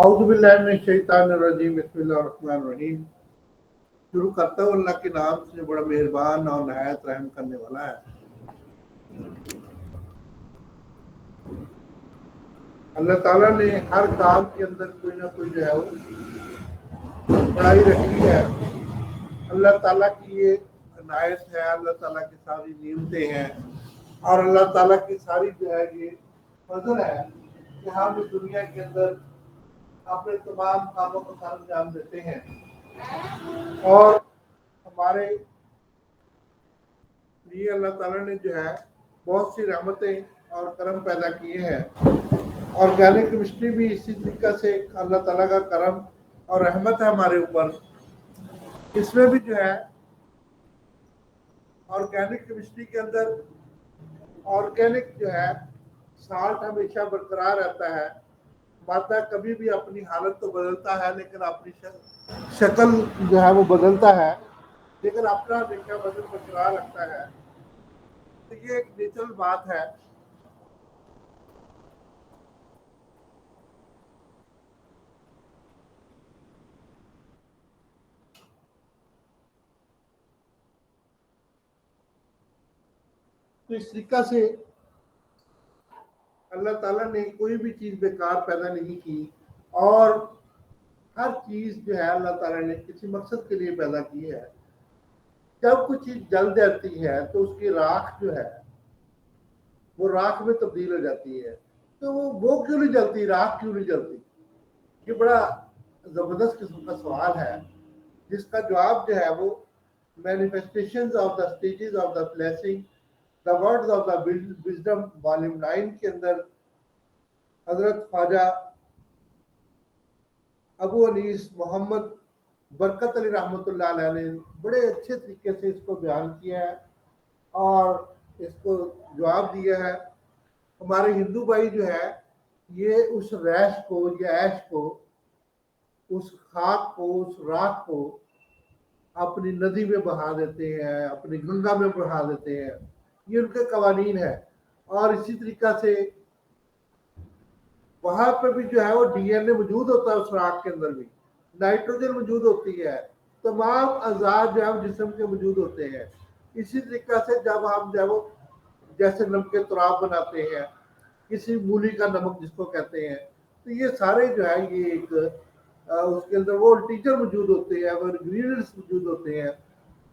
اعوذ باللہ من الشیطان الرجیم بسم اللہ الرحمن الرحیم. شروع کرتا ہوں اللہ کے نام سے جو بڑا مہربان اور نہایت رحم کرنے والا ہے. اللہ تعالیٰ نے ہر کام کے اندر کوئی نہ کوئی جو ہے وہ بڑائی رکھی ہے. اللہ تعالیٰ کی یہ عنایت ہے, اللہ تعالیٰ کی ساری نعمتیں ہیں اور اللہ تعالیٰ کی ساری جو ہے یہ فضل ہے کہ ہم اس دنیا کے اندر اپنے تمام کاموں کو سر انجام دیتے ہیں اور ہمارے لیے اللہ تعالیٰ نے جو ہے بہت سی رحمتیں اور کرم پیدا کیے ہیں. آرگینک کیمسٹری بھی اسی طریقہ سے اللہ تعالیٰ کا کرم اور رحمت ہے ہمارے اوپر. اس میں بھی جو ہے آرگینک کیمسٹری کے اندر آرگینک جو ہے سالٹ ہمیشہ برقرار رہتا ہے. مادہ کبھی بھی اپنی حالت تو بدلتا ہے لیکن اپنی شکل جو ہے وہ بدلتا ہے, لیکن اپنا ہمیشہ وزن برقرار رکھتا ہے. تو یہ ایک نیچرل بات ہے. تو اس طریقہ سے اللہ تعالیٰ نے کوئی بھی چیز بیکار پیدا نہیں کی اور ہر چیز جو ہے اللہ تعالیٰ نے کسی مقصد کے لیے پیدا کی ہے. جب کوئی چیز جل جاتی ہے تو اس کی راکھ جو ہے وہ راکھ میں تبدیل ہو جاتی ہے. تو وہ کیوں نہیں جلتی, راکھ کیوں نہیں جلتی؟ یہ بڑا زبردست قسم کا سوال ہے جس کا جواب جو ہے وہ manifestations of the stages of the blessing the words of the wisdom volume 9 کے اندر حضرت خواجہ ابو انیس محمد برکت علی رحمۃ اللہ علیہ نے بڑے اچھے طریقے سے اس کو بیان کیا ہے اور اس کو جواب دیا ہے. ہمارے ہندو بھائی جو ہے یہ اس ریش کو یا ایش کو, اس خاک کو, اس راکھ کو اپنی ندی میں بہا دیتے ہیں, اپنی گنگا میں بہا دیتے ہیں. یہ ان کے قوانین ہے. اور اسی طریقہ سے وہاں پہ بھی جو ہے وہ ڈی این اے موجود ہوتا ہے, اس راکھ کے اندر بھی نائٹروجن موجود ہوتی ہے, تمام اعضاء جو ہے جسم کے موجود ہوتے ہیں. اسی طریقہ سے جب ہم جو ہے وہ جیسے نمک تراب بناتے ہیں, کسی مولی کا نمک جس کو کہتے ہیں, تو یہ سارے جو ہے یہ ایک اس کے اندر وہ ٹیچر موجود ہوتے ہیں, وہ انگریڈینٹس موجود ہوتے ہیں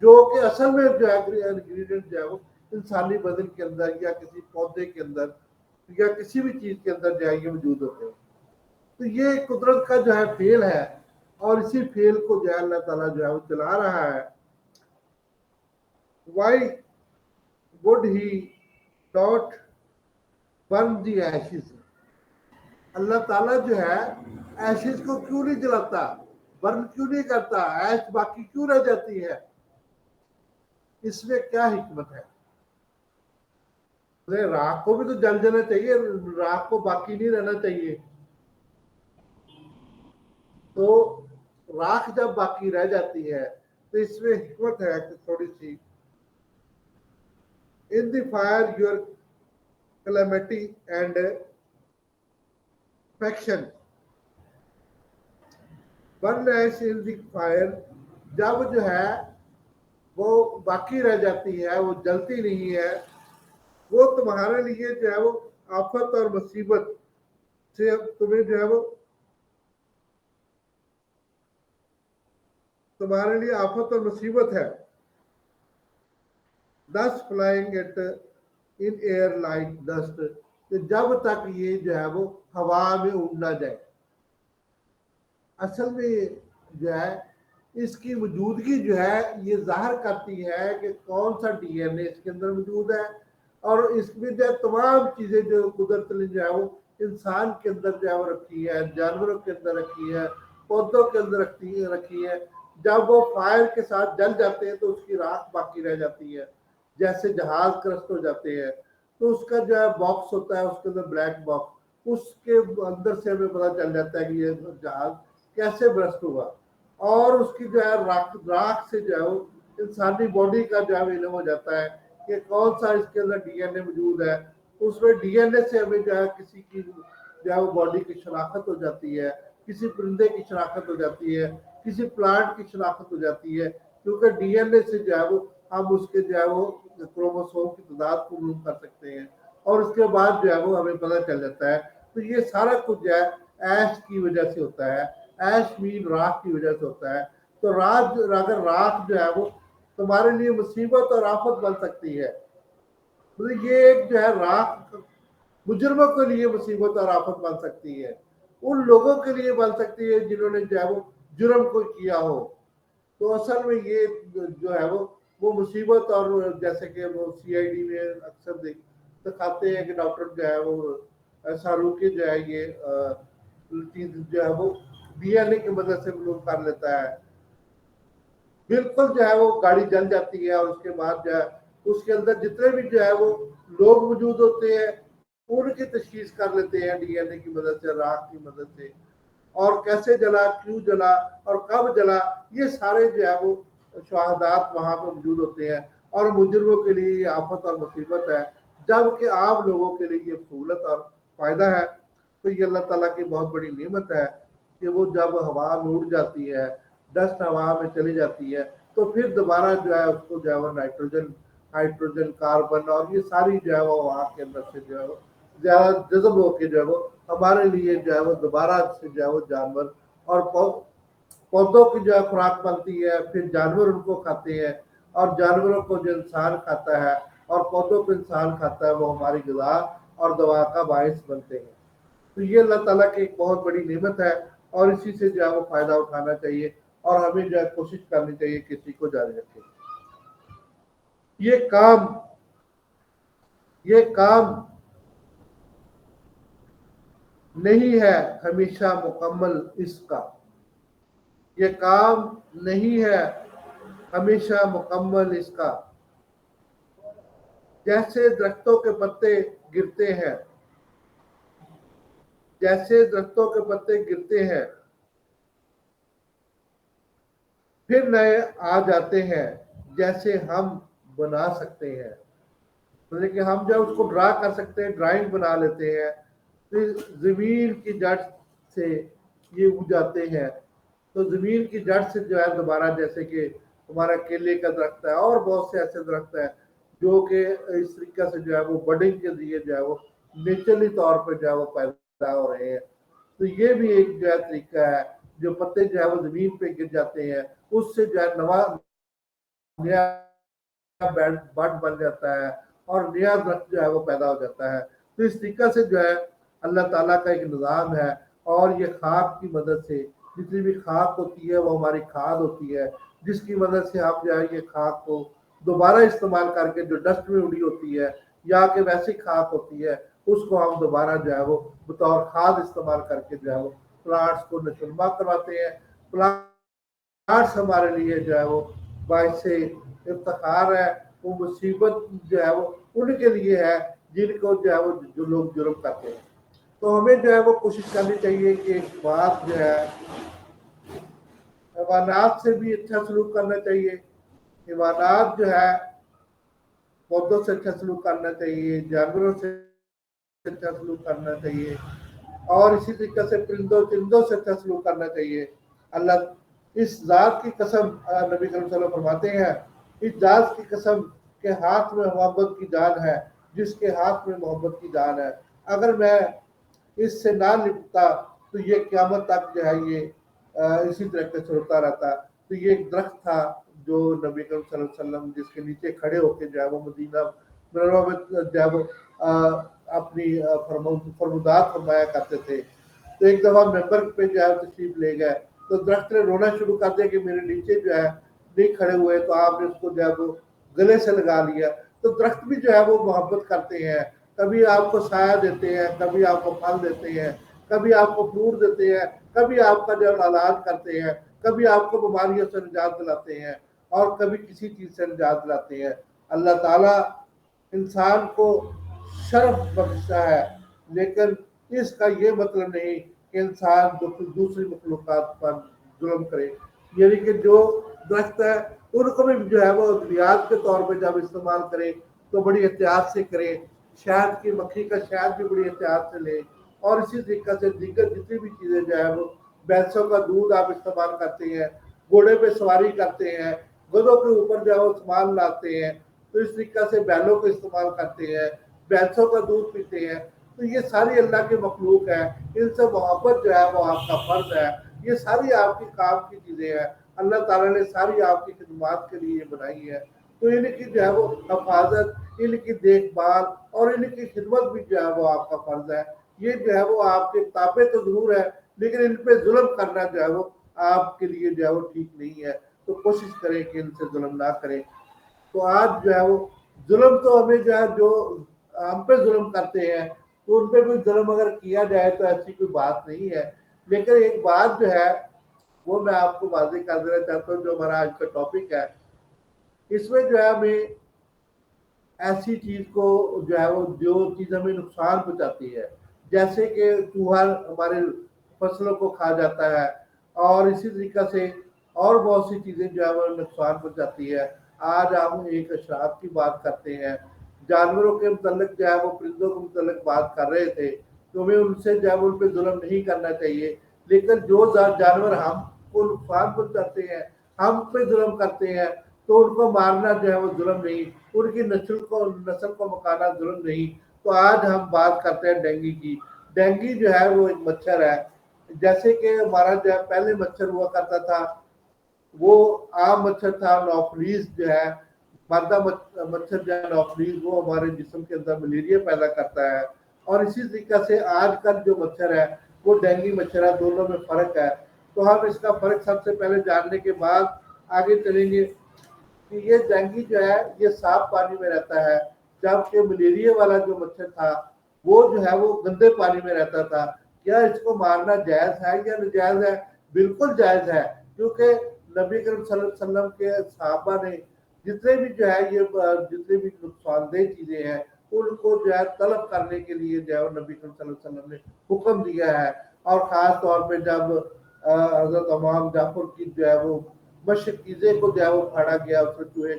جو کہ اصل میں جو ہے انگریڈینٹ جو ہے وہ انسانی بدن کے اندر یا کسی پودے کے اندر یا کسی بھی چیز کے اندر جو ہے یہ موجود ہوتے ہیں. تو یہ قدرت کا جو ہے فعل ہے اور اسی فعل کو جو ہے اللہ تعالیٰ جو ہے وہ چلا رہا ہے. Why would he not burn the ashes؟ اللہ تعالیٰ جو ہے ایشز کو کیوں نہیں جلاتا, برن کیوں نہیں کرتا, ایش باقی کیوں رہ جاتی ہے؟ اس میں کیا حکمت ہے؟ راکھ کو بھی تو جل جانا چاہیے, راکھ کو باقی نہیں رہنا چاہیے. تو راکھ جب باقی رہ جاتی ہے تو اس میں حکمت ہے کہ تھوڑی سی in the fire your calamity and faction burn ash in the fire. جب جو ہے وہ باقی رہ جاتی ہے, وہ جلتی نہیں ہے, وہ تمہارے لیے جو ہے وہ آفت اور مصیبت سے تمہیں جو ہے وہ تمہارے لیے آفت اور مصیبت ہے. thus flying it in air like dust, کہ جب تک یہ جو ہے وہ ہوا میں اڑ نہ جائے. اصل میں جو ہے اس کی موجودگی جو ہے یہ ظاہر کرتی ہے کہ کون سا ڈی این اے اس کے اندر موجود ہے, اور اس میں جو ہے تمام چیزیں جو قدرت نے جو ہے وہ انسان کے اندر جو ہے وہ رکھی ہے, جانوروں کے اندر رکھی ہے, پودوں کے اندر رکھی ہے. جب وہ فائر کے ساتھ جل جاتے ہیں تو اس کی راکھ باقی رہ جاتی ہے. جیسے جہاز کرسٹ ہو جاتے ہیں تو اس کا جو ہے باکس ہوتا ہے, اس کے اندر بلیک باکس, اس کے اندر سے ہمیں پتہ چل جاتا ہے کہ یہ جہاز کیسے برسٹ ہوا, اور اس کی جو ہے راکھ سے جو ہے وہ انسانی باڈی کا جو ہے علم ہو جاتا ہے کہ کون سا اس کے اندر ڈی این اے موجود ہے. اس میں ڈی این اے سے ہمیں جو ہے کسی کی جو ہے وہ باڈی کی شناخت ہو جاتی ہے, किसी परिंदे की शनाख्त हो जाती है, किसी प्लांट की शनाख्त हो जाती है, क्योंकि डीएनए से जो है वो हम उसके जो है वो क्रोमोसोम की तादाद को मालूम कर सकते हैं, और उसके बाद जो है वो हमें पता चल जाता है। तो ये सारा कुछ जो है ऐश की वजह से होता है, ऐश मीन राख की वजह से होता है। तो रात अगर राख जो है वो तुम्हारे लिए मुसीबत और आफत बन सकती है, मतलब ये एक जो है राख मुजरमों के लिए मुसीबत और आफत बन सकती है, उन लोगों के लिए बन सकती है जिन्होंने जो है वो जुर्म को किया हो। तो असल में ये जो है वो मुसीबत, और जैसे कि वो सीआईडी में अक्सर दिखाते हैं कि डॉक्टर जो है वो शाहरुख जो है ये चीज जो है वो डीएनए की मदद से मालूम कर लेता है। बिल्कुल जो है वो गाड़ी जल जाती है, और उसके बाद जो है उसके अंदर जितने भी जो है वो लोग मौजूद होते हैं उनकी तशखीस कर लेते हैं डीएनए की मदद से, राख की मदद से। और कैसे जला, क्यों जला और कब जला, ये सारे जो है वो शहादात वहां पर मौजूद होते हैं। और मुजरमों के लिए ये आफत और मुसीबत है, जबकि आम लोगों के लिए ये सहूलत और फायदा है। तो ये अल्लाह ताला की बहुत बड़ी नेमत है कि वो जब हवा में उड़ जाती है, डस्ट हवा में चली जाती है, तो फिर दोबारा जो है उसको जो है वो नाइट्रोजन हाइड्रोजन कार्बन और ये सारी जो है वो वहाँ के अंदर से जो है वो ज्यादा जज्ब होके जो है वो हमारे लिए जो है वो दोबारा से जो है वो जानवर और पौधों की जो है खुराक बनती है, फिर जानवर उनको खाते हैं, और जानवरों को जो इंसान खाता है और पौधों को इंसान खाता है, वो हमारी ग़िज़ा और दवा का बायस बनते हैं। तो ये अल्लाह ताला की एक बहुत बड़ी नेमत है, और इसी से जो है वो फायदा उठाना चाहिए, और हमें जो है कोशिश करनी चाहिए किसी को जारी रखें। ये काम ये काम नहीं है हमेशा मुकम्मल इसका, ये काम नहीं है हमेशा मुकम्मल इसका। जैसे दरख्तों के पत्ते गिरते हैं, जैसे दरख्तों के पत्ते गिरते हैं फिर नए आ जाते हैं, जैसे हम बना सकते हैं, मतलब कि हम जब उसको ड्रा कर सकते हैं, ड्राइंग बना लेते हैं, फिर जमीन की जड़ से ये उग जाते हैं। तो जमीन की जड़ से जो है दोबारा, जैसे कि हमारा केले का दरख्त है और बहुत से ऐसे दरख्त है जो कि इस तरीके से जो है वो बडिंग के लिए जो है वो नेचुरली तौर पर जो है वो पैदा हो रहे हैं। तो ये भी एक जो है तरीका है, जो पत्ते जो है वो जमीन पे गिर जाते हैं, उससे जो है नया बड बन जाता है और नया दरख्त जो है वो पैदा हो जाता है। तो इस तरीका से जो है अल्लाह ताला का एक निज़ाम है, और ये खाक की मदद से, जितनी भी खाक होती है वो हमारी खाद होती है, जिसकी मदद से हम जो है ये खाक को दोबारा इस्तेमाल करके, जो डस्ट में उड़ी होती है या कि वैसी खाक होती है, उसको हम दोबारा जो है वो बतौर खाद इस्तेमाल करके जो है वो प्लांट्स को नशोनुमा करवाते हैं। प्लांट्स हमारे लिए जो है वो बाइस इफ्तिखार है, वो मुसीबत जो है वो उनके लिए है जिनको जो है वो जो लोग जुर्म करते हैं। तो हमें जो है वो कोशिश करनी चाहिए कि एक बात जो है हैवानात से भी अच्छा सलूक करना चाहिए। हैवानात जो है पौधों से अच्छा सलूक करना चाहिए, जानवरों से अच्छा सलूक करना चाहिए, और इसी तरीके से परिंदों चिंदों से अच्छा सलूक करना चाहिए। अल्लाह इस जात की कसम, नबी करीम सल्लल्लाहु अलैहि वसल्लम फरमाते हैं, इस जात की कसम के हाथ में मोहब्बत की जान है, जिसके हाथ में मोहब्बत की जान है, अगर मैं इससे ना निपटा तो ये क़यामत तक जो है ये इसी तरह से चलता रहता। तो ये एक दरख्त था जो नबी करीम सल्लल्लाहु अलैहि वसल्लम जिसके नीचे खड़े होकर जो है वो मदीना मनव्वरा में जो है वो अपनी फरमुदात फरमाया करते थे। तो एक दफ़ा मेंबर पे जो है तशरीफ ले गए, तो दरख्त ने रोना शुरू कर दिया कि मेरे नीचे जो है नहीं खड़े हुए, तो आपने उसको जो है वो गले से लगा लिया। तो दरख्त भी जो है वो मोहब्बत करते हैं, कभी आपको साया देते हैं, कभी आपको फल देते हैं, कभी आपको फ्रूट देते हैं, कभी आपका जो इलाज करते हैं, कभी आपको बीमारियों से निजात दिलाते हैं, और कभी किसी चीज़ से निजात दिलाते हैं। अल्लाह ताला इंसान को शर्फ बख्शा है, लेकिन इसका ये मतलब नहीं कि इंसान दूसरी मखलूक़ात पर जुल्म करे। यानी कि जो दरख्त है उनको भी जो है वो अद्वियात के तौर पर जब इस्तेमाल करें तो बड़ी एहतियात से करें। शहद की मक्खी का शहद भी बड़ी एहतियात से लें, और इसी तरीके से दीगर जितनी भी चीज़ें जो है वो भैंसों का दूध आप इस्तेमाल करते हैं, घोड़े पे सवारी करते हैं, गधों के ऊपर जो है वो सामान लाते हैं, तो इस तरीका से बैलों को इस्तेमाल करते हैं, भैंसों का दूध पीते हैं। तो ये सारी अल्लाह की मखलूक है, इनसे मोहब्बत जो है वो आपका फर्ज है। ये सारी आपकी काम की चीज़ें हैं, अल्लाह ताला ने सारी आपकी खिदमत के लिए बनाई है। तो इनकी जो है वो हिफाजत, इनकी देखभाल और इनकी खिदमत भी जो है वो आपका फर्ज है। ये जो है वो आपके ताबे तो जरूर है, लेकिन इन पे जुल्म करना जो है वो आपके लिए जो है वो ठीक नहीं है। तो कोशिश करें कि इनसे जुल्म ना करें। तो आज जो है वो जुल्म तो हमें जो है जो हम पे जुल्म करते हैं, तो उन पे भी जुल्म अगर किया जाए तो ऐसी कोई बात नहीं है। लेकिन एक बात जो है वो मैं आपको वाज़ेह कर देना चाहता हूँ, जो हमारा आज का टॉपिक है, इसमें जो है हमें ऐसी चीज को जो है वो जो चीज हमें नुकसान पहुंचाती है, जैसे कि चूहा हमारे फसलों को खा जाता है, और इसी तरीके से और बहुत सी चीजें जो है वो नुकसान पहुंचाती है। आज हम एक अशराफ की बात करते हैं, जानवरों के मुतल्लिक जो है वो परिंदों के मुतल्लिक बात कर रहे थे, तो हमें उनसे जो है उन पर जुल्म नहीं करना चाहिए। लेकिन जो जानवर हमको नुकसान पहुंचाते हैं, हम पे जुल्म करते हैं, तो उनको मारना जो है वो जुल्म नहीं, उनकी नस्ल को मकाना जुल्म नहीं। तो आज हम बात करते हैं डेंगू की। डेंगू जो है वो एक मच्छर है, जैसे कि हमारा जो है पहले मच्छर हुआ करता था, वो आम मच्छर था, नोफलीज जो है, मादा मच्छर जो है नोफलीज, वो हमारे जिस्म के अंदर मलेरिया पैदा करता है। और इसी तरीके से आजकल जो मच्छर है वो डेंगू मच्छर है, दोनों में फर्क है। तो हम इसका फर्क सबसे पहले जानने के बाद आगे चलेंगे कि ये डेंगू जो है ये साफ पानी में रहता है, जबकि मलेरिया वाला जो मच्छर था वो जो है वो गंदे पानी में रहता था। क्या इसको मारना जायज है या नाजायज है? बिल्कुल जायज है, क्योंकि नबी करीम सल्लल्लाहु अलैहि वसल्लम के सहाबा ने जितने भी जो है ये जितने भी नुकसानदेह चीजें हैं उनको जो है तलब करने के लिए जो है नबी करीम सल्लल्लाहु अलैहि वसल्लम ने हुक्म दिया है। और खास तौर पे जब हजरत इमाम जाफर की जो है वो मशकीज़े को जो है वो फाड़ा गया, उसने चूहे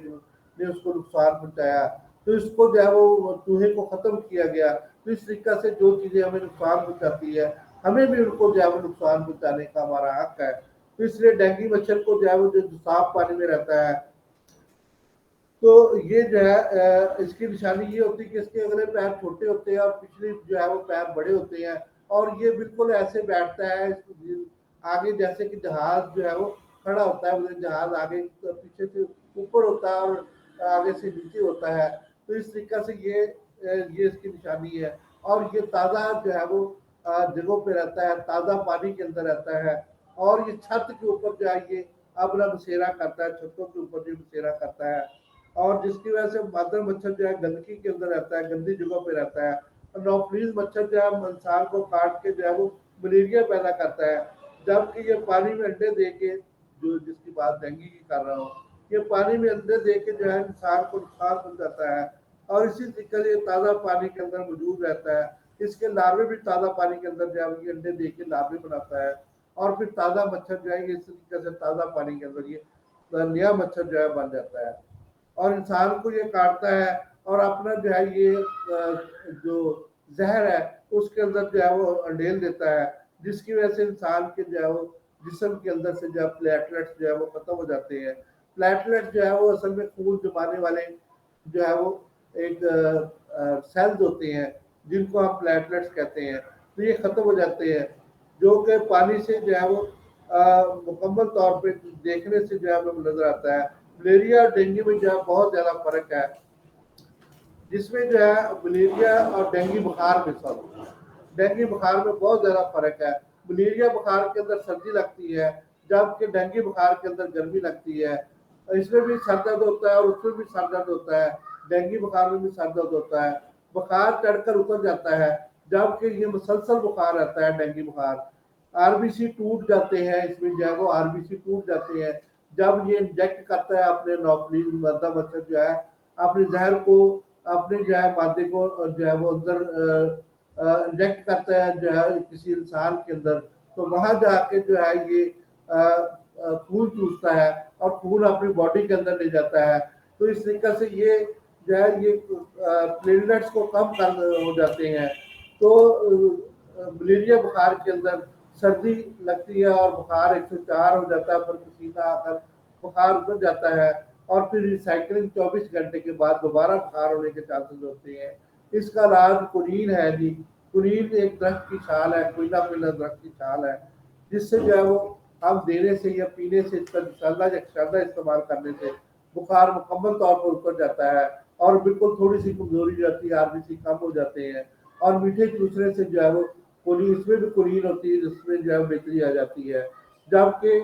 ने उसको नुकसान पहुंचाया, तो इसको जो है वो चूहे को खत्म किया गया। तो इस तरीका से जो चीजें हमें नुकसान पहुंचाती है, हमें भी उनको जो है वो नुकसान पहुंचाने का हमारा हक है। तो इसलिए डेंगू मच्छर को जो है वो जो साफ पानी में रहता है, तो ये जो है इसकी निशानी ये होती है कि इसके अगले पैर छोटे होते हैं और पिछले जो है वो पैर बड़े होते हैं, और ये बिल्कुल ऐसे बैठता है आगे, जैसे कि जहाज जो है वो खड़ा होता है, मतलब जहाज आगे पीछे से ऊपर होता है और आगे से नीचे होता है। तो इस तरीके से ये इसकी निशानी है। और ये ताज़ा जो है वो जगहों पे रहता है, ताज़ा पानी के अंदर रहता है, और ये छत के ऊपर जो है ये अपना बसेरा करता है, छतों के ऊपर जो बसेरा करता है, और जिसकी वजह से मादा मच्छर जो है गंदगी के अंदर रहता है, गंदी जगहों पे रहता है। और नोफलीज मच्छर जो है इंसान को काट के जो है वो मलेरिया पैदा करता है, जबकि ये पानी में अंडे दे के, जो जिसकी बात डेंगू की कर रहा हूँ, ये पानी में अंडे दे के जो है इंसान को नुकसान पहुंचाता है। और इसी तरीके से ये ताज़ा पानी के अंदर मौजूद रहता है, इसके लार्वे भी ताज़ा पानी के अंदर जो है ये अंडे दे के लार्वे बनाता है, और फिर ताज़ा मच्छर जो है ये इस तरीके से ताज़ा पानी के अंदर ये नया मच्छर जो है बन जाता है, और इंसान को ये काटता है, और अपना जो है ये जो जहर है उसके अंदर जो है वो अंडेल देता है, जिसकी वजह से इंसान के जो है वो जिस्म के अंदर से जो है प्लेटलेट्स जो है वो खत्म हो जाते हैं। प्लेटलेट्स जो है वो असल में खून जमाने वाले जो है वो एक सेल्स होते हैं, जिनको हम प्लेटलेट्स कहते हैं। तो ये खत्म हो जाते हैं, जो कि पानी से जो है वो मुकम्मल तौर पे देखने से जो है हमें नजर आता है। मलेरिया और डेंगू में जो है बहुत ज्यादा फर्क है, जिसमें जो है मलेरिया और डेंगू बुखार में डेंगू बुखार में बहुत ज्यादा फर्क है। मलेरिया बुखार के अंदर सर्दी लगती है, जबकि डेंगू बुखार के अंदर गर्मी लगती है। इसमें भी सर दर्द होता है और उसमें भी सर दर्द होता है, डेंगू बुखार में भी सर दर्द होता है, बुखार चढ़कर उतर जाता है, जबकि ये मुसलसल बुखार रहता है डेंगू बुखार। आरबीसी टूट जाते हैं, इसमें जो है वो आरबीसी टूट जाते हैं जब ये इंजेक्ट करता है अपने नौकरी मादा मच्छर जो है अपने जहर को, अपने जो है मादे को जो है वो अंदर इंजेक्ट करता है जो है किसी इंसान के अंदर। तो वहां जाके जो है ये खून चूसता है और खून अपनी बॉडी के अंदर ले जाता है। तो इस तरीके से ये जो है ये प्लेटलेट्स को कम कर हो जाते हैं। तो मलेरिया बुखार के अंदर सर्दी लगती है और बुखार 104 हो जाता है, पर पसीना आकर बुखार उतर जाता है और फिर रिसाइकलिंग 24 घंटे के बाद दोबारा बुखार होने के चांसेस होते हैं। इसका इलाज कुनीन है जी। कुनीन एक दरख्त की छाल है, कोयला कोयला दरख्त की छाल है, जिससे जो है वो हम देने से या पीने से, इसका शरदा इस्तेमाल करने से बुखार मुकम्मल तौर पर उतर जाता है और बिल्कुल थोड़ी सी कमजोरी जाती है, आरबीसी कम हो जाते हैं। और मीठे चूसने से जो है वो कुनीन, इसमें भी कुनीन होती है, जिसमें जो है बेहतरी आ जाती है। जबकि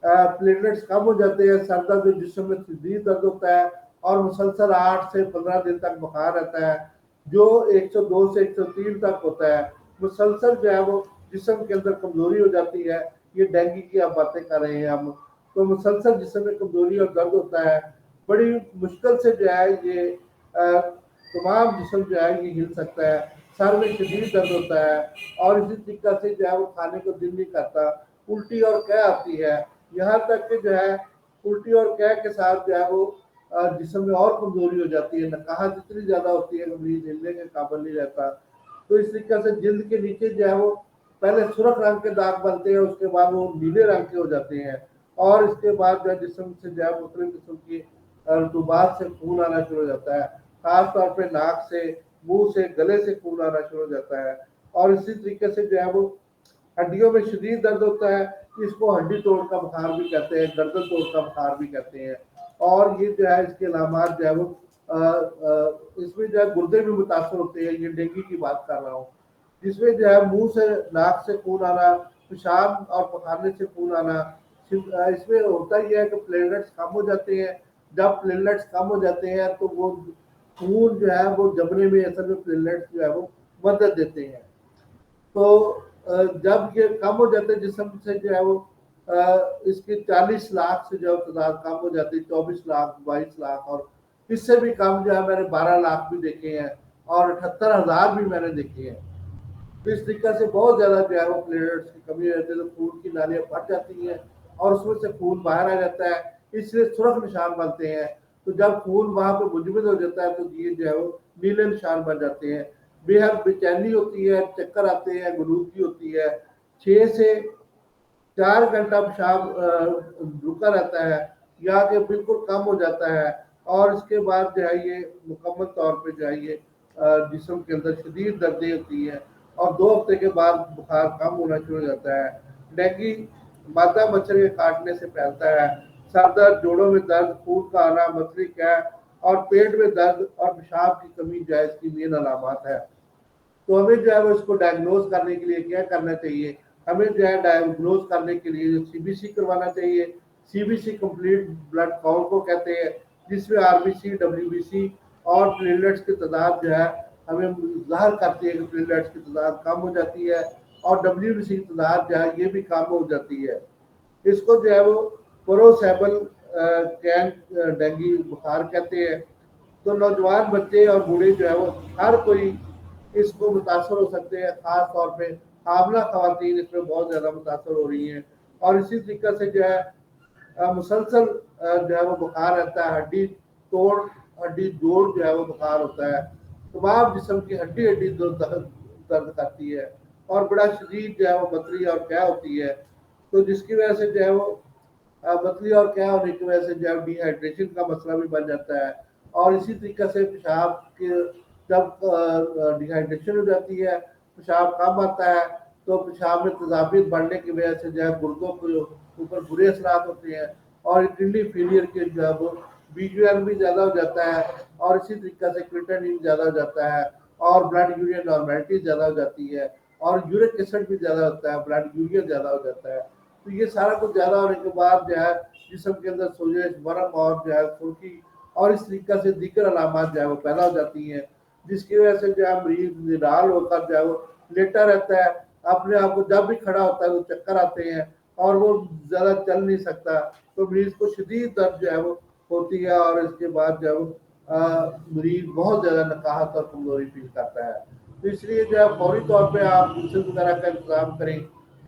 प्लेटलेट्स कम हो जाते हैं, सर दर्द जो जिस्म में शदीद दर्द होता है और मुसलसल 8 से 15 दिन तक बुखार रहता है, जो 102 से 103 तक होता है। मुसलसल जो है वो जिस्म के अंदर कमजोरी हो जाती है। ये डेंगू की आप बातें कर रहे हैं हम, तो मुसलसल जिस्म में कमजोरी और दर्द होता है। बड़ी मुश्किल से जो है ये तमाम जिस्म जो है ये हिल सकता है। सर में शदीद दर्द होता है और इसी तरीके से जो है वो खाने को दिल नहीं करता, उल्टी और कै आती है। यहाँ तक कि जो है उल्टी और कै के साथ जो है वो जिस्म में और कमजोरी हो जाती है, नकाहत इतनी ज्यादा होती है कि मरीज हिलने के काबिल नहीं रहता। तो इस तरीके से जल्द के नीचे जो है वो पहले सुर्ख रंग के दाग बनते हैं, उसके बाद वो नीले रंग के हो जाते हैं और इसके बाद जो है जिस्म से जो है मुख्तलिफ किस्म की रतूबात से खून आना शुरू हो जाता है। खास तौर पे नाक से, मुंह से, गले से खून आना शुरू हो जाता है और इसी तरीके से जो है वो हड्डियों में शदीद दर्द होता है। इसको हड्डी तोड़ का बुखार भी कहते हैं, गर्दन तोड़ का बुखार भी कहते हैं। और ये जो है इसके अलामात जो है वो इसमें जो है गुर्दे भी मुतासर होते हैं। ये डेंगू की बात कर रहा हूँ, जिसमें जो है मुंह से, नाक से खून आना, पेशाब और पखाने से खून आना। इसमें होता ही है कि प्लेटलेट्स कम हो जाते हैं। जब प्लेटलेट्स कम हो जाते हैं तो वो खून जो है वो जमने में असल में प्लेटलेट्स जो है वो मदद देते हैं। तो जब ये कम हो जाते हैं जिस्म से जो है वो इसके 40 लाख से जो तादाद कम हो जाती है, 24 लाख, 22 लाख और इससे भी कम जो है मैंने 12 लाख भी देखे हैं और 78,000 भी मैंने देखे हैं। तो इस तरीके से बहुत ज्यादा जो है वो प्लेटलेट्स की कमी रहती है, तो खून की नालियां फट जाती हैं और उसमें से खून बाहर आ जाता है, इसलिए सुर्ख निशान बनते हैं। तो जब खून वहां पे मुजमद हो जाता है तो ये जो है वो नीले निशान बन जाते हैं। बेहद बेचैनी होती है, चक्कर आते हैं, गलूदगी होती है, 6 से 4 घंटा पेशाब रुका रहता है या कि बिल्कुल कम हो जाता है और इसके बाद जो है ये मुकम्मल तौर पे जो है ये जिस्म के अंदर शदीद दर्दें होती है और 2 हफ्ते के बाद बुखार कम होना शुरू हो जाता है। डेंगू मादा मच्छर के काटने से फैलता है। सर दर्द, जोड़ों में दर्द, खून का आना, मसली कै और पेट में दर्द और पेशाब की कमी जो है इसकी मेन अलामत है। तो हमें जो है वो इसको डायग्नोज करने के लिए क्या करना चाहिए? हमें जो है डायग्नोज करने के लिए सीबीसी करवाना चाहिए। सीबीसी कंप्लीट ब्लड काउंट को कहते हैं, जिसमें आरबीसी, डब्ल्यूबीसी और प्लेटलेट्स की तादाद जो है हमें ज़ाहिर करती है कि प्लेटलेट्स की तादाद कम हो जाती है और डब्ल्यूबीसी की तादाद जो है ये भी कम हो जाती है। इसको जो है वो प्रोसेबल कैन डेंगू बुखार कहते हैं। तो नौजवान बच्चे और बूढ़े जो है वो हर कोई इसको मुतासर हो सकते हैं। खास तौर पे हामला खवातीन इसमें बहुत ज़्यादा मुतासर हो रही हैं और इसी तरीके से जो है मुसलसल जो है वो बुखार रहता है। हड्डी तोड़, हड्डी जोड़ जो है वो बुखार होता है। तमाम जिस्म की हड्डी हड्डी दर्द करती है और बड़ा शदीद जो है वो बतरी और क्या होती है। तो जिसकी वजह से जो है वो बतली और क्या होने की वजह से जो है डिहाइड्रेशन का मसला भी बन जाता है और इसी तरीके से पेशाब के जब डिहाइड्रेशन हो जाती है, पेशाब कम आता है, तो पेशाब में तेजाबियत बढ़ने की वजह से जो है गुर्दों के ऊपर बुरे असरात होते हैं और किडनी फेलियर के जो है वो बीजूएल भी ज़्यादा हो जाता है और इसी तरीके से क्रिएटिनिन ज़्यादा हो जाता है और ब्लड यूरिया नॉर्मेलिटी ज़्यादा हो जाती है और यूरिक एसिड भी ज़्यादा होता है, ब्लड यूरिया ज़्यादा हो जाता है। तो ये सारा कुछ ज़्यादा होने के बाद जो है जिस्म के अंदर सोजश, बर्फ और जो है सुर्खी और इस तरीके से दीगर अलामत जो है वो पैदा हो जाती हैं, जिसकी वजह से जो है मरीज निडाल होकर जो है वो लेटा रहता है। अपने आप को जब भी खड़ा होता है तो चक्कर आते हैं और वो ज़्यादा चल नहीं सकता। तो मरीज को शदीद दर्द जो है वो होती है और इसके बाद जो है वो मरीज बहुत ज़्यादा नकाहत और कमजोरी फील करता है। तो इसलिए जो है फौरी तौर पर आप जूसेस वगैरह का इंतजाम करें,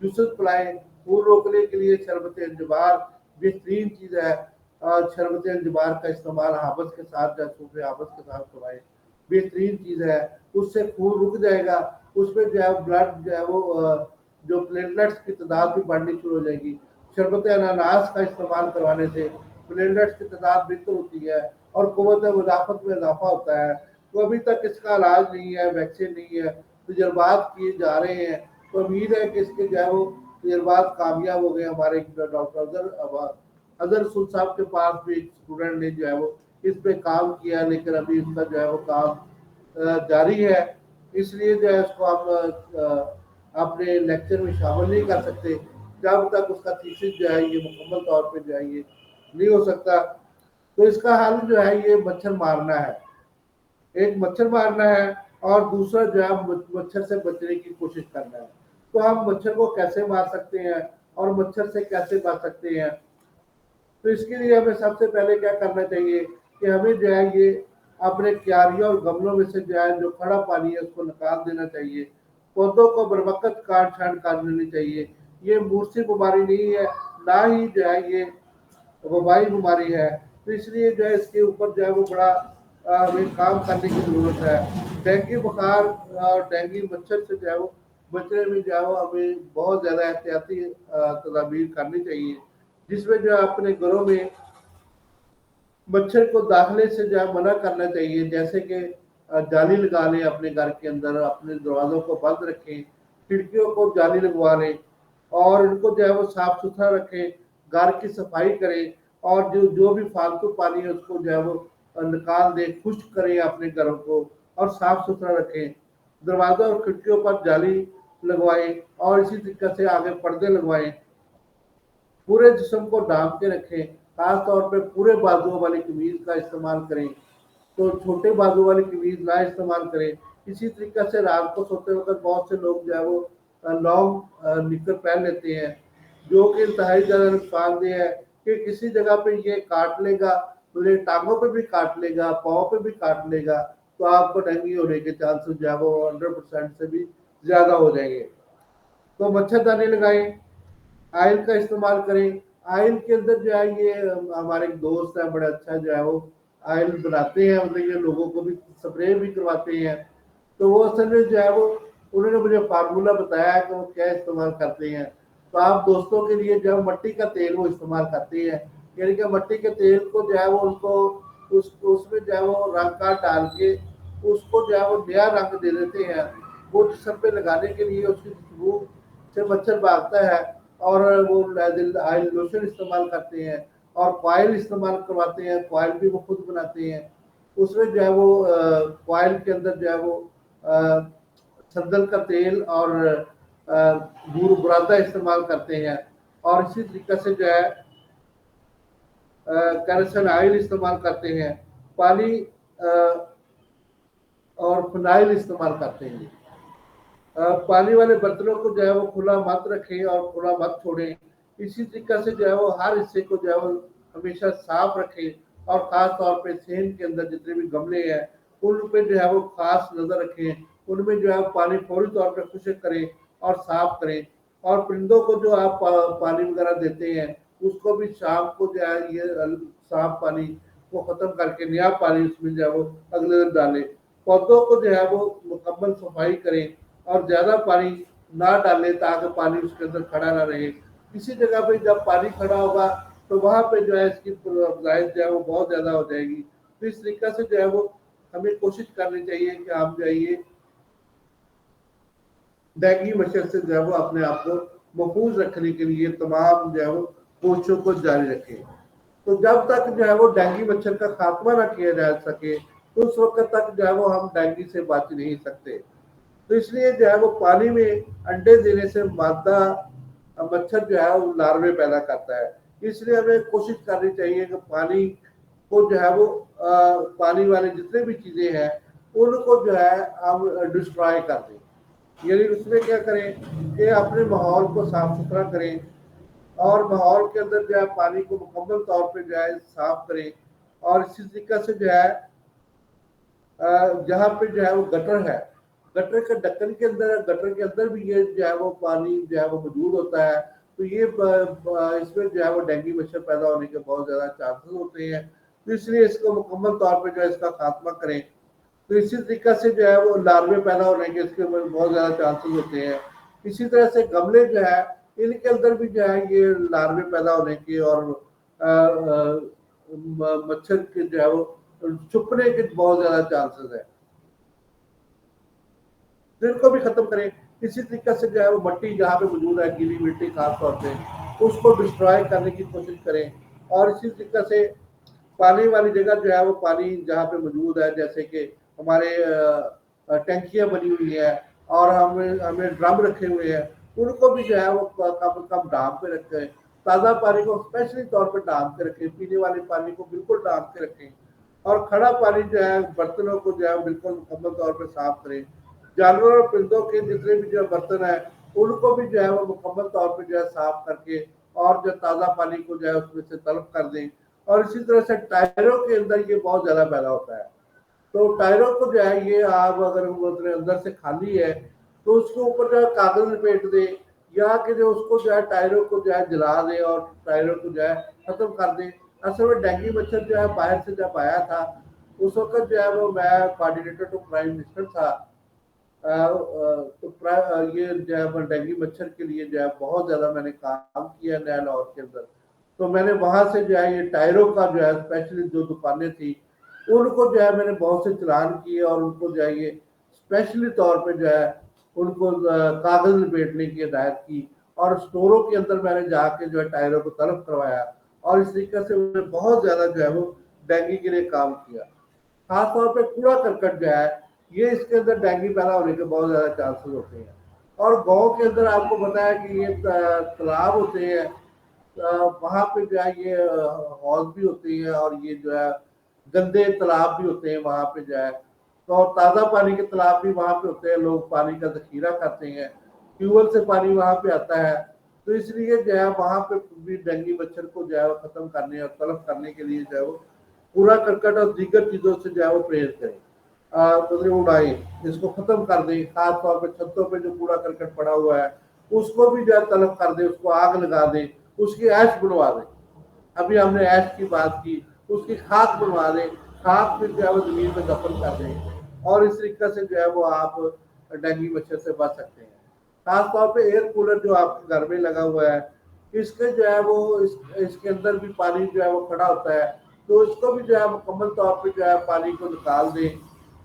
जूसेस पिलाएं। खून रोकने के लिए शरबत इंजबार बेहतरीन चीज़ है। शरबत इंजबार का इस्तेमाल हाबस के साथ या सूखे हाबस के साथ करवाएं, बेहतरीन चीज़ है, उससे खून रुक जाएगा। उसमें जो है ब्लड जो है वो जो प्लेटलेट्स की तादाद भी बढ़नी शुरू हो जाएगी। शरबत अनानास का इस्तेमाल करवाने से प्लेटलेट्स की तादाद बेहतर होती है और क़ुव्वत मुदाफ़त में इजाफा होता है। तो अभी तक इसका इलाज नहीं है, वैक्सीन नहीं है, तजर्बात किए जा रहे हैं। तो उम्मीद है कि इसके जो है वो तजर्बात कामयाब हो गए। हमारे डॉक्टर अजहर रसूल साहब के पास भी एक स्टूडेंट ने जो है वो इस पे काम किया, लेकिन अभी इसका जो है वो काम जारी है, इसलिए जो है उसको हम अपने लेक्चर में शामिल नहीं कर सकते जब तक उसका थीसिस जो है ये मुकम्मल तौर पे जो है ये नहीं हो सकता। तो इसका हल जो है ये मच्छर मारना है, एक मच्छर मारना है और दूसरा जो है मच्छर से बचने की कोशिश करना है। तो हम मच्छर को कैसे मार सकते हैं और मच्छर से कैसे बच सकते हैं, तो इसके लिए हमें सबसे पहले क्या करना चाहिए कि हमें जो है ये अपने क्यारियों और गमलों में से जो है जो खड़ा पानी है उसको निकाल देना चाहिए। पौधों को बर वक्त काट छांट कर लेनी चाहिए। ये मूर्छी बीमारी नहीं है, ना ही जो है ये वबाई बीमारी है, तो इसलिए जो है इसके ऊपर जो है वो बड़ा हमें काम करने की जरूरत है। डेंगू बुखार और डेंगू मच्छर से जो है वो बचने में जो है वो हमें बहुत ज़्यादा एहतियाती तदाबीर करनी चाहिए, जिसमें जो है अपने घरों में मच्छर को दाखिले से जो है मना करना चाहिए। जैसे कि जाली लगा लें अपने घर के अंदर, अपने दरवाज़ों को बंद रखें, खिड़कियों को जाली लगवा लें और उनको जो है वो साफ सुथरा रखें, घर की सफाई करें और जो जो भी फालतू पानी है उसको जो है वो निकाल दें, खुश्क करें अपने घरों को और साफ सुथरा रखें। दरवाज़ों और खिड़कियों पर जाली लगवाएं और इसी तरीके से आगे पर्दे लगवाएं। पूरे जिस्म को ढांप के रखें, खास तौर पे पूरे बाजुओं वाली कमीज का इस्तेमाल करें, तो छोटे बाजू वाली कमीज ना इस्तेमाल करें। इसी तरीके से रात को सोते वक्त बहुत से लोग जो है वो लॉन्ग निकर पहन लेते हैं, जो कि इंतहाई ज़्यादा नुकसानदेह है कि किसी जगह पे ये काट लेगा, पूरे टांगों पे भी काट लेगा, पाँव पे भी काट लेगा, तो आपको डेंगू होने के चांसेस जो है वो 100% से भी ज़्यादा हो जाएंगे। तो मच्छरदानी लगाएं, आयल का इस्तेमाल करें। आयल के अंदर जो है ये हमारे एक दोस्त है बड़ा अच्छा जो है वो आयल बनाते हैं, मतलब ये लोगों को भी स्प्रे भी करवाते हैं। तो वो असल में जो है वो उन्होंने मुझे फार्मूला बताया है कि वो क्या इस्तेमाल करते हैं। तो आप दोस्तों के लिए जो मट्टी का तेल वो इस्तेमाल करते हैं, यानी कि मट्टी के तेल को जो है वो उनको उसमें जो है वो रंग का डाल के उसको जो है वो नया रंग दे देते हैं। वो जिस्म पे लगाने के लिए उसकी खुशबू से मच्छर भागता है और वो आयल लोशन इस्तेमाल करते हैं और कॉयल इस्तेमाल करवाते हैं। कॉयल भी वो खुद बनाते हैं, उसमें जो है वो कॉयल के अंदर जो है वो संदल का तेल और बूर बुरादा इस्तेमाल करते हैं और इसी तरीके से जो है कैरोसिन ऑयल इस्तेमाल करते हैं, पानी और फिनाइल इस्तेमाल करते हैं। पानी वाले बर्तनों को जो है वो खुला मत रखें और खुला मत छोड़ें। इसी तरीके से जो है वो हर हिस्से को जो है वो हमेशा साफ रखें और ख़ास तौर पे सेहन के अंदर जितने भी गमले हैं उन पे जो है वो खास नज़र रखें, उनमें जो है पानी फौरी तौर पे खुश्क करें और साफ करें। और परिंदों को जो आप पानी वगैरह देते हैं उसको भी शाम को जो है ये साफ पानी को ख़त्म करके नया पानी उसमें जो है वो अगले दिन डालें। पौधों को जो है वो मुकम्मल सफाई करें और ज़्यादा पानी ना डालें ताकि पानी उसके अंदर खड़ा ना रहे। किसी जगह पे जब पानी खड़ा होगा तो वहाँ पे जो है इसकी अफज़ाइश जो है वो बहुत ज़्यादा हो जाएगी। तो इस तरीके से जो है वो हमें कोशिश करनी चाहिए कि हम जो है ये डेंगू मच्छर से जो है वो अपने आप को महफूज रखने के लिए तमाम जो है वो कोशिशों को जारी रखें। तो जब तक जो है वो डेंगू मच्छर का खात्मा ना किया जा सके तो उस वक्त तक जो है वो हम डेंगू से बच नहीं सकते। तो इसलिए जो है वो पानी में अंडे देने से मादा मच्छर जो है वो लार्वे पैदा करता है। इसलिए हमें कोशिश करनी चाहिए कि पानी को जो है वो पानी वाले जितने भी चीज़ें हैं उनको जो है हम डिस्ट्रॉय कर दें। यानी उसमें क्या करें कि अपने माहौल को साफ सुथरा करें और माहौल के अंदर जो है पानी को मुकम्मल तौर पे जो है साफ करें। और इसी तरीके से जो है जहाँ पे जो है वो गटर है, गटर के ढक्कन के अंदर, गटर के अंदर भी ये जो है वो पानी जो है वो मौजूद होता है। तो ये इसमें जो है वो डेंगू मच्छर पैदा होने के बहुत ज़्यादा चांसेस होते हैं। तो इसलिए इसको मुकम्मल तौर पे जो है इसका खात्मा करें। तो इसी तरीके से जो है वो लार्वे पैदा होने के इसके बहुत ज़्यादा चांसेस होते हैं। इसी तरह से गमले जो है इनके अंदर भी जो है ये लार्वे पैदा होने की और मच्छर के जो है वो छुपने के बहुत ज्यादा चांसेस है, तो इनको भी खत्म करें। इसी तरीके से जो है वो मट्टी जहाँ पे मौजूद है, गीली मिट्टी खास तौर पे, उसको डिस्ट्रॉय करने की कोशिश करें। और इसी तरीके से पानी वाली जगह जो है वो पानी जहाँ पे मौजूद है, जैसे कि हमारे टैंकियां बनी हुई है और हमें हमें ड्रम रखे हुए हैं, उनको भी जो है वो कम कम डाम पे रखें। ताज़ा पानी को स्पेशली तौर पर डाम के रखें, पीने वाले पानी को बिल्कुल डाम के रखें। और खड़ा पानी जो है बर्तनों को जो है बिल्कुल मुकम्मल तौर पर साफ करें। जानवर और परिंदों के जितने भी जो बर्तन है उनको भी जो है वो मुकम्मल तौर पर जो है साफ करके और जो ताज़ा पानी को जो है उसमें से तलब कर दें। और इसी तरह से टायरों के अंदर ये बहुत ज़्यादा पैदा होता है, तो टायरों को जो है ये आप अगर वो अंदर से खाली है तो उसके ऊपर जो है कागज लपेट दे, या कि जो उसको जो है टायरों को जो है जला दे और टायरों को जो है खत्म कर दे। असल में डेंगू मच्छर जो है बाहर से जब आया था उस वक्त जो है वो मैं कोऑर्डिनेटर टू प्राइम मिनिस्टर था, तो ये जो है डेंगू मच्छर के लिए जो है बहुत ज्यादा मैंने काम किया नया लाहौर के अंदर। तो मैंने वहां से जो है ये टायरों का जो है स्पेशली जो दुकानें थी उनको जो है मैंने बहुत से चलान किए और उनको जो है ये स्पेशली तौर पे जो है उनको कागज लपेटने की हिदायत की। और स्टोरों के अंदर मैंने जाके जो है टायरों को तलब करवाया और इस तरीके से मैंने बहुत ज्यादा जो है वो डेंगू के लिए काम किया। खास तौर पे कूड़ा करकट जो है ये इसके अंदर डेंगू पैदा होने के बहुत ज्यादा चांसेस होते हैं। और गाँव के अंदर आपको पता है कि ये तालाब होते हैं, वहां पे जो है ये हौज भी होती है और ये जो है गंदे तालाब भी होते हैं वहां पे जो है, तो ताज़ा पानी के तालाब भी वहां पे होते हैं, लोग पानी का जखीरा करते हैं, ट्यूबवेल से पानी वहां पे आता है। तो इसलिए जो है वहां पे भी डेंगू मच्छर को जो है वो खत्म करने और तलब करने के लिए जो है वो कूड़ा करकट और दीगर चीजों से जो है वो परहेज करें, मतलब उड़ाए, इसको खत्म कर दें। खास तौर पर छतों पे जो कूड़ा करकट पड़ा हुआ है उसको भी जो है तलब कर दे, उसको आग लगा दे, उसकी ऐश बनवा दे। अभी हमने ऐश की बात की, उसकी खाक बनवा दें, खाक फिर जो है वो जमीन में दफन कर दें और इस तरीके से जो है वो आप डेंगू मच्छर से बच सकते हैं। खास तौर पे एयर कूलर जो आपके घर में लगा हुआ है इसके जो है वो इसके अंदर भी पानी जो है वो खड़ा होता है, तो इसको भी जो है मुकम्मल तौर पे जो है पानी को निकाल दें।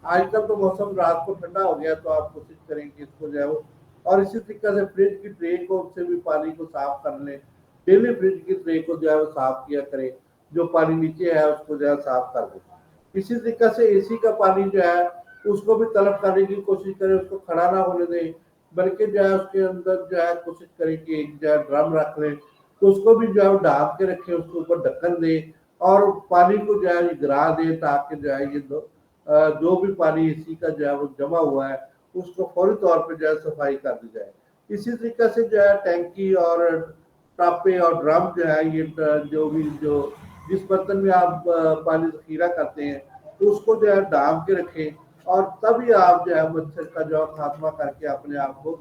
आजकल तो मौसम रात को ठंडा हो गया, तो आप कोशिश करें कि इसको जो है वो, और इसी तरीके से फ्रिज की ट्रे को उससे भी पानी को साफ कर लें। डेली फ्रिज की ट्रे को जो है वो साफ किया करें, जो पानी नीचे है उसको जो है साफ कर दें। इसी तरीके से एसी का पानी जो है उसको भी तलब करने की कोशिश करें, उसको खड़ा ना होने दें, बल्कि जो है उसके अंदर जो है कोशिश करें कि एक जो है ड्रम रख लें, तो उसको भी जो है ढाँप के रखें, उसके ऊपर ढक्कन दें और पानी को जो है गिरा दें, ताकि जो है ये जो भी पानी एसी का जो है वो जमा हुआ है उसको फौरी तौर पर जो है सफाई कर दी जाए। इसी तरीके से जो है टैंकी और टापे और ड्रम जो है ये जो भी जो जिस बर्तन में आप पानी जखीरा करते हैं तो उसको जो है डाम के रखें, और तभी आप जो है मच्छर का जो खात्मा करके अपने आप को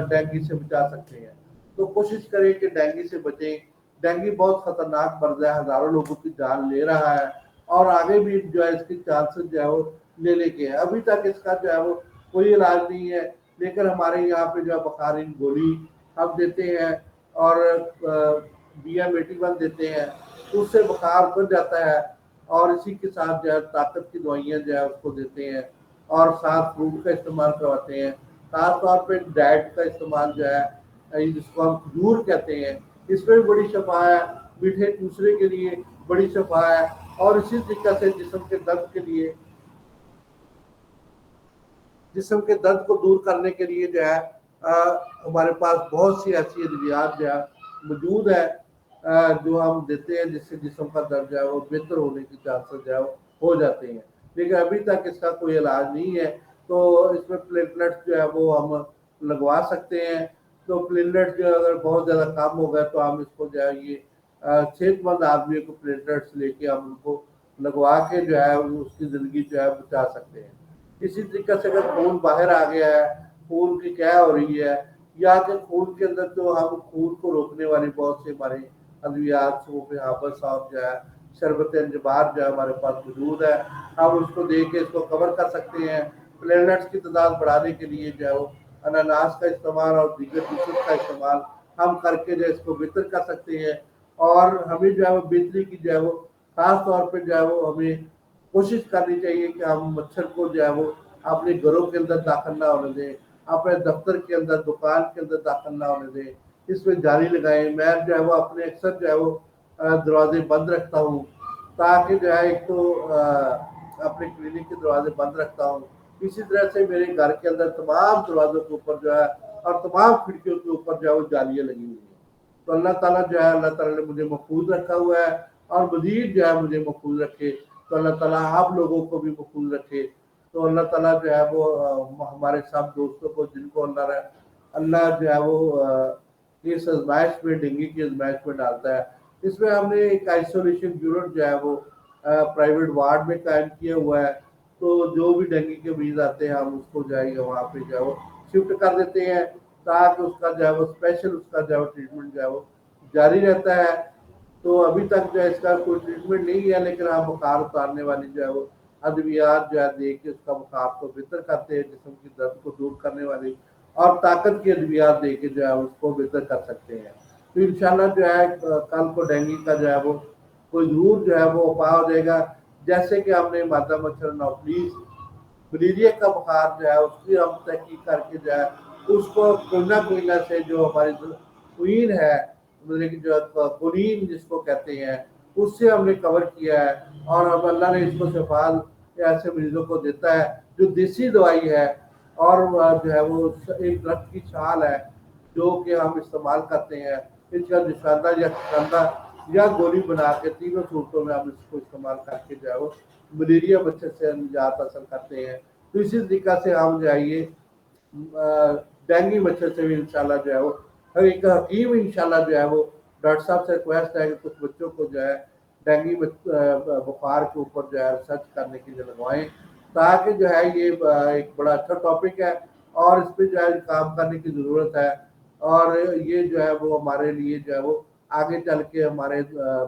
डेंगू से बचा सकते हैं। तो कोशिश करें कि डेंगू से बचें। डेंगू बहुत खतरनाक मर्ज है, हजारों लोगों की जान ले रहा है और आगे भी जो है इसके चांसेस जो है वो लेने के हैं। अभी तक इसका जो है वो कोई इलाज नहीं है, लेकिन हमारे यहाँ पे जो है बखारीन गोली हम देते हैं और BM81 देते हैं, तो उससे बुखार बढ़ जाता है और इसी के साथ जो है ताकत की दवाइयाँ जो है उसको देते हैं और साथ फ्रूट का इस्तेमाल करवाते हैं। खास तौर पे डाइट का इस्तेमाल जो है जिसको हम खजूर कहते हैं, इसमें भी बड़ी शफा है, मीठे दूसरे के लिए बड़ी शफा है। और इसी तरीके से जिसम के दर्द को दूर करने के लिए जो है हमारे पास बहुत सी ऐसी अद्वियात जो है मौजूद है जो हम देते हैं, जिससे जिसम का दर्द जो है वो बेहतर होने की चांसेस जो है हो जाते हैं। लेकिन अभी तक इसका कोई इलाज नहीं है, तो इसमें प्लेटलेट्स जो है वो हम लगवा सकते हैं। तो प्लेटलेट्स जो अगर बहुत ज़्यादा कम हो गए तो हम इसको जो है ये सेहतमंद आदमी को प्लेटलेट्स लेके हम उनको लगवा के जो है उसकी ज़िंदगी जो है बचा सकते हैं। इसी तरीके से अगर खून बाहर आ गया है, खून की क्या हो रही है, या कि खून के अंदर तो हम खून को रोकने वाली बहुत से हमारे अद्वियात हाफज साहब जो है शरबत अंजबार जो है हमारे पास मौजूद है, हम उसको दे के इसको कवर कर सकते हैं। प्लेटलेट्स की तादाद बढ़ाने के लिए जो है वो अनानास का इस्तेमाल और दीगर जूसेस का इस्तेमाल हम करके जो है इसको बेहतर कर सकते हैं। और हमें जो है वो बेहतरी की जो है वो खास तौर पे जो है वो हमें कोशिश करनी चाहिए कि हम मच्छर को जो है वो अपने घरों के अंदर दाखिल ना होने दें, अपने दफ्तर के अंदर, दुकान के अंदर दाखिल ना होने दें, इसमें जाली लगाएं। मैं जो है वो अपने अक्सर जो है वो दरवाजे बंद रखता हूँ, ताकि जो है एक तो अपने क्लिनिक के दरवाजे बंद रखता हूँ। इसी तरह से मेरे घर के अंदर तमाम दरवाजों के ऊपर जो है और तमाम खिड़कियों के ऊपर जो है वो जालियाँ लगी हुई हैं। तो अल्लाह ताला जो है, अल्लाह ताला ने मुझे महफूज रखा हुआ है और मजीद जो है मुझे महफूज रखे। तो अल्लाह ताला आप लोगों को भी महफूज रखे। तो अल्लाह ताला जो है वो हमारे सब दोस्तों को, जिनको अल्लाह जो है वो इस आजमाइश में, डेंगू की आजमाइश में डालता है, इसमें हमने एक आइसोलेशन यूनिट जो है वो प्राइवेट वार्ड में कायम किया हुआ है। तो जो भी डेंगू के मरीज आते हैं हम उसको जाएगा वहाँ पे जो है वो शिफ्ट कर देते हैं, ताकि उसका जो है वो स्पेशल उसका जो है ट्रीटमेंट जो है वो जारी रहता है। तो अभी तक जो है इसका कोई ट्रीटमेंट नहीं है, लेकिन हम बुखार उतारने वाली जो है वो अद्वियात जो है दे के उसका बुखार को बेहतर करते हैं, जिस्म की दर्द को दूर करने वाली और ताकत की अद्वियात दे के जो है उसको बेहतर कर सकते हैं। तो इंशाल्लाह जो है कल को डेंगू का जो है वो कोई जरूर जो है वो उपाय हो जाएगा। जैसे कि हमने मादा मच्छर एनोफिलीज, मलेरिया का बुखार जो है उसकी हम तहकीक करके जो है उसको कोई ना से जो हमारी क्वीन है, मतलब कि जो कुलीन जिसको कहते हैं, उससे हमने कवर किया है। और अब अल्लाह ने इसको शफाल ऐसे मरीजों को देता है जो देसी दवाई है, और जो है वो एक दरख्त की छाल है जो कि हम इस्तेमाल करते हैं। इसका निशाना या खंदा या गोली बना के तीनों सूरतों में हम इसको इस्तेमाल करके जो है वो मलेरिया मच्छर से निजात हासिल करते हैं। तो इसी तरीका से हम जो है ये डेंगू मच्छर से भी इंशाल्लाह जो है वो एक हकीम इंशाल्लाह जो है वो डॉक्टर साहब से रिक्वेस्ट है कि कुछ बच्चों को जो है डेंगू बुखार के ऊपर जो है रिसर्च करने के लिए लगवाएं, ताकि जो है ये एक बड़ा अच्छा टॉपिक है और इस पर जो है काम करने की ज़रूरत है। और ये जो है वो हमारे लिए जो है वो आगे चल के हमारे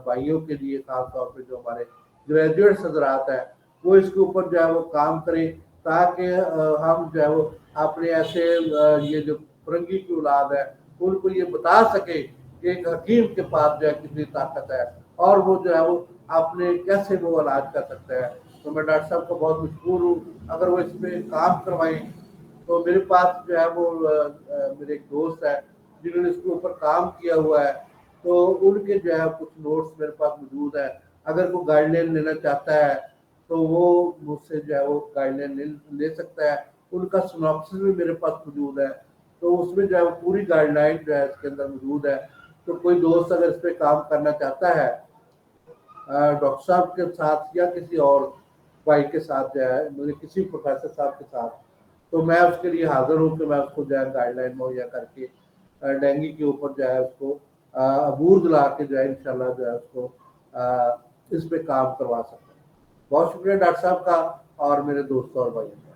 भाइयों के लिए खास तौर पे जो हमारे ग्रेजुएट हजरात है वो इसके ऊपर जो है वो काम करें, ताकि हम जो है वो अपने ऐसे ये जो फरंगी की औलाद है उनको ये बता सके कि एक हकीम के पास जो है कितनी ताकत है और वो जो है वो अपने कैसे वो इलाज कर सकता है। तो मैं डॉक्टर साहब को बहुत मशहूर हूँ, अगर वो इसमें काम करवाएं। तो मेरे पास जो है वो मेरे एक दोस्त है जिन्होंने इसके ऊपर काम किया हुआ है, तो उनके जो है कुछ नोट्स मेरे पास मौजूद है। अगर वो गाइडलाइन लेना चाहता है तो वो मुझसे जो है वो गाइडलाइन ले सकता है। उनका सिनॉप्सिस भी मेरे पास मौजूद है, तो उसमें जो है वो पूरी गाइडलाइन जो है इसके अंदर मौजूद है। तो कोई दोस्त अगर इस पर काम करना चाहता है डॉक्टर साहब के साथ या किसी और भाई के साथ जो है, मतलब किसी प्रोफेसर साहब के साथ, तो मैं उसके लिए हाजिर हूँ कि मैं उसको जो है गाइडलाइन मुहैया करके डेंगू के ऊपर जो है उसको अबूर दिला के जो है इंशाल्लाह जो है उसको इस पे काम करवा सकते हैं। बहुत शुक्रिया डॉक्टर साहब का और मेरे दोस्तों और भाइयों।